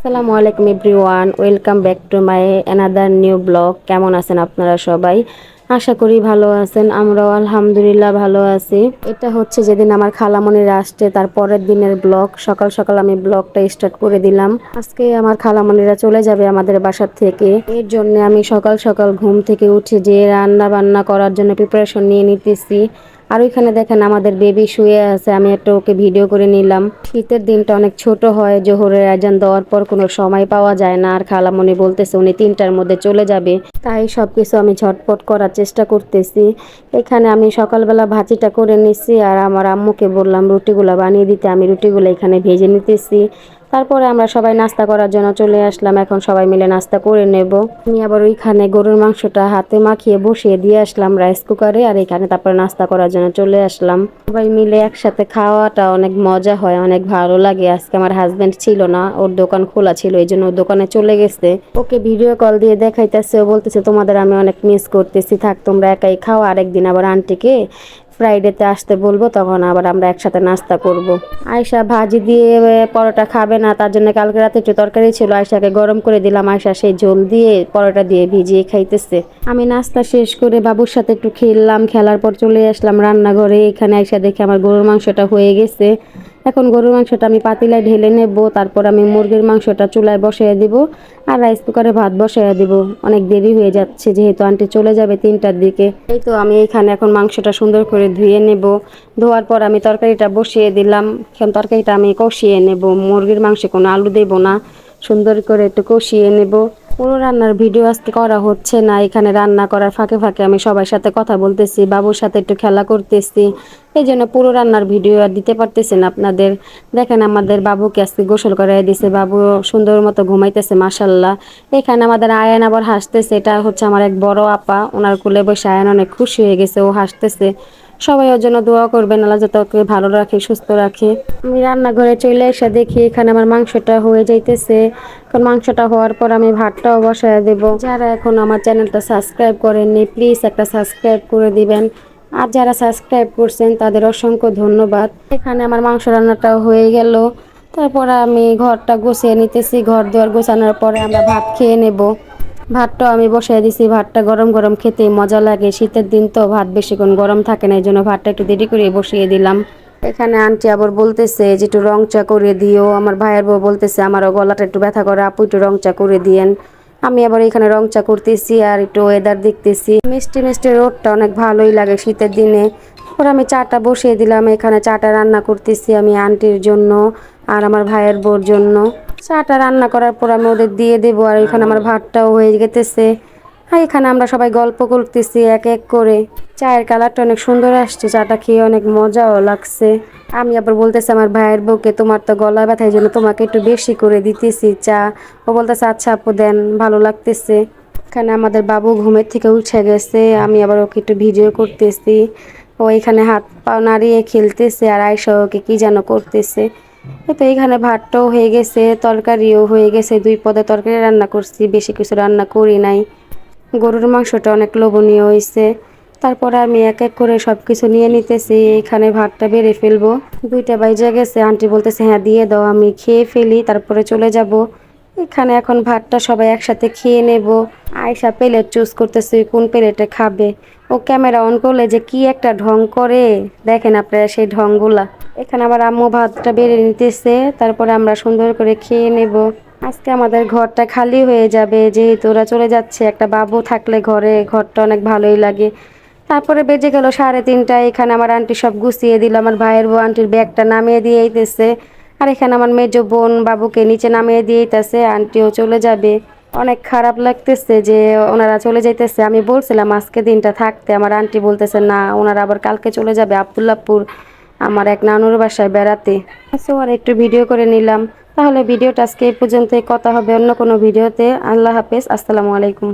আসসালামু আলাইকুম everyone, welcome back to my another new blog. কেমন আছেন আপনারা সবাই? আশা করি ভালো আছেন। আমরাও আলহামদুলিল্লাহ ভালো আছি। এটা হচ্ছে যেদিন আমার খালামণির আসছে তার পরের দিনের ব্লগ। সকাল সকাল আমি ব্লগটা স্টার্ট করে দিলাম। আজকে আমার খালামণিরা চলে যাবে আমাদের বাসার থেকে, এর জন্য আমি সকাল সকাল ঘুম থেকে উঠে যে রান্না বান্না করার জন্য প্রিপারেশন নিয়ে নিতেছি। আর ওইখানে দেখেন আমাদের বেবি শুয়ে আছে, আমি একটা ওকে ভিডিও করে নিলাম। শীতের দিনটা অনেক ছোট হয়, জোহরের আজান দেওয়ার পর কোনো সময় পাওয়া যায় না। আর খালামণি বলতেছে উনি 3টার মধ্যে চলে যাবে, তাই সবকিছু আমি ঝটপট করার চেষ্টা করতেছি। এখানে আমি সকালবেলা ভাজিটা করে নিচ্ছি, আর আমার আম্মুকে বললাম রুটিগুলো বানিয়ে দিতে। আমি রুটিগুলো এখানে ভেজে নিতেছি। তারপরে আমরা সবাই নাস্তা করার জন্য চলে আসলাম। এখন সবাই মিলে নাস্তা করে নেব। আমি আবার ওইখানে গরুর মাংসটা হাতে মাখিয়ে বসিয়ে দিয়ে আসলাম রাইস কুকারে, আর এখানে তারপরে নাস্তা করার জন্য চলে আসলাম। সবাই মিলে একসাথে খাওয়াটা অনেক মজা হয়, অনেক ভালো লাগে। আজকে আমার হাজবেন্ড ছিল না, ওর দোকান খোলা ছিল, এই জন্য ওর দোকানে চলে গেছে। ওকে ভিডিও কল দিয়ে দেখাইতেছে, ও বলতেছে তোমাদের আমি অনেক মিস করতেছি, থাক তোমরা একাই খাও, আরেকদিন আবার আন্টিকে ফ্রাইডেতে আসতে বলবো, তখন আবার আমরা একসাথে নাস্তা করব। আয়শা ভাজি দিয়ে পরোটা খাবে না, তার জন্য কালকে রাতে একটু তরকারি ছিল, আয়শাকে গরম করে দিলাম। আয়শা সেই ঝোল দিয়ে পরোটা দিয়ে ভিজিয়ে খাইতেছে। আমি নাস্তা শেষ করে বাবুর সাথে একটু খেললাম, খেলার পর চলে আসলাম রান্নাঘরে। এখানে আয়শা দেখে আমার গরুর মাংসটা হয়ে গেছে। এখন গরুর মাংসটা আমি পাতিলায় ঢেলে নেব, তারপর আমি মুরগির মাংসটা চুলায় বসিয়ে দিব, আর রাইস কুকারে ভাত বসিয়ে দিব। অনেক দেরি হয়ে যাচ্ছে যেহেতু আন্টি চলে যাবে 3টার দিকে। এই তো আমি এখানে এখন মাংসটা সুন্দর করে ধুয়ে নেব। ধোয়ার পর আমি তরকারিটা বসিয়ে দিলাম। এখন তরকারিটা আমি কষিয়ে নেব, মুরগির মাংসে কোনো আলু দেব না, সুন্দর করে একটু কষিয়ে নেব। পুরো রান্নার ভিডিও আজকে করা হচ্ছে না, এখানে রান্না করার ফাঁকে ফাঁকে আমি সবার সাথে কথা বলতেছি, বাবুর সাথে একটু খেলা করতেছি, এই জন্য পুরো রান্নার ভিডিও আর দিতে পারতেছি না আপনাদের। দেখেন আমাদের বাবুকে আজকে গোসল করাই দিছে, বাবু সুন্দর মতো ঘুমাইতেছে মাশাল্লাহ। এখানে আমাদের আয়ান আবার হাসতেছে, এটা হচ্ছে আমার এক বড় আপা, ওনার কোলে বসে আয়ান অনেক খুশি হয়ে গেছে, ও হাসতেছে। সবাই ওর জন্য দোয়া করবেন, আল্লাহ যাতে ওকে ভালো রাখে, সুস্থ রাখে। আমি রান্নাঘরে চলে এসে দেখি এখানে আমার মাংসটা হয়ে যাইতেছে। এখন মাংসটা হওয়ার পর আমি ভাতটাও বসায় দেব। যারা এখন আমার চ্যানেলটা সাবস্ক্রাইব করেননি প্লিজ একটা সাবস্ক্রাইব করে দিবেন, আর যারা সাবস্ক্রাইব করছেন তাদের অসংখ্য ধন্যবাদ। এখানে আমার মাংস রান্নাটাও হয়ে গেল। তারপর আমি ঘরটা গুছিয়ে নিতেছি, ঘর দুয়ার গোছানোর পরে আমরা ভাত খেয়ে নেব। ভাতটাও আমি বসাই দিছি, ভাতটা গরম গরম খেতে মজা লাগে। শীতের দিন তো ভাত বেশিক্ষণ গরম থাকে না, এই জন্য ভাতটা একটু দেরি করে বসিয়ে দিলাম। এখানে আন্টি আবার বলতেছে যে একটু রং চা করে দিও। আমার ভাইয়ের বউ বলতেছে আমারও গলাটা একটু ব্যথা করে, আপু একটু রং চা করে দিয়েন। আমি আবার এখানে রং চা করতেছি আর একটু ওয়েদার দেখতেছি। মিষ্টি মিষ্টি রোদটা অনেক ভালোই লাগে শীতের দিনে। পরে আমি চাটা বসিয়ে দিলাম, এখানে চাটা রান্না করতেছি আমি আন্টির জন্য আর আমার ভাইয়ের বউর জন্য। চাটা রান্না করার পর আমি ওদের দিয়ে দেবো, আর এখানে আমার ভাতটাও হয়ে গেতেছে। আর এখানে আমরা সবাই গল্প করতেছি এক এক করে। চায়ের কালারটা অনেক সুন্দর আসছে, চাটা খেয়ে অনেক মজাও লাগছে। আমি আবার বলতেছি আমার ভাইয়ের বউকে তোমার তো গলা ব্যথা, এই জন্য তোমাকে একটু বেশি করে দিতেছি চা। ও বলতেছে আচ্ছা আপু দেন, ভালো লাগতেছে। এখানে আমাদের বাবু ঘুমের থেকে উঠে গেছে, আমি আবার ওকে একটু ভিডিও করতেছি। ও এখানে হাত পা নাড়িয়ে খেলতেছে, আর আয়সা ওকে কি যেন করতেছে। তো এখানে ভাতটাও হয়ে গেছে, তরকারিও হয়ে গেছে, 2 পদের তরকারি রান্না করছি, বেশি কিছু রান্না করি নাই। গরুর মাংসটা অনেক লোভনীয় হয়েছে। তারপর আমি এক এক করে সব কিছু নিয়ে নিতেছি, এখানে ভাতটা বেড়ে ফেলবো। 2টা বাইজে গেছে, আন্টি বলতেছে হ্যাঁ দিয়ে দাও, আমি খেয়ে ফেলি তারপরে চলে যাব। এখানে এখন ভাতটা সবাই একসাথে খেয়ে নেব। আয়শা প্লেট চুজ করতেছে কোন প্লেটে খাবে। ও ক্যামেরা অন করলে যে কি একটা ঢং করে, দেখেন আপনারা সেই ঢংগুলা। এখানে আবার আম্মু ভাতটা বেড়ে নিতেছে, তারপরে আমরা সুন্দর করে খেয়ে নেব। আজকে আমাদের ঘরটা খালি হয়ে যাবে যেহেতু ওরা চলে যাচ্ছে। একটা বাবু থাকলে ঘরে ঘরটা অনেক ভালোই লাগে। তারপরে বেজে গেল 3:30। এখানে আমার আন্টি সব গুছিয়ে দিল, আমার ভাইয়ের বউ আন্টির ব্যাগটা নামিয়ে দিয়ে আইতেছে, আর এখানে আমার মেজো বোন বাবুকে নিচে নামিয়ে দিয়ে আইতেছে। আন্টিও চলে যাবে, অনেক খারাপ লাগতেছে যে ওনারা চলে যাইতেছে। আমি বলছিলাম আজকে দিনটা থাকতে, আমার আন্টি বলতেছে না, ওনারা আবার কালকে চলে যাবে আব্দুল্লাহপুর আমার এক নানুর বাসায় বেড়াতে। সো আর একটু ভিডিও করে নিলাম। তাহলে ভিডিওটা আজকে এই পর্যন্তই, কথা হবে অন্য কোনো ভিডিওতে। আল্লাহ হাফেজ, আসসালামু আলাইকুম।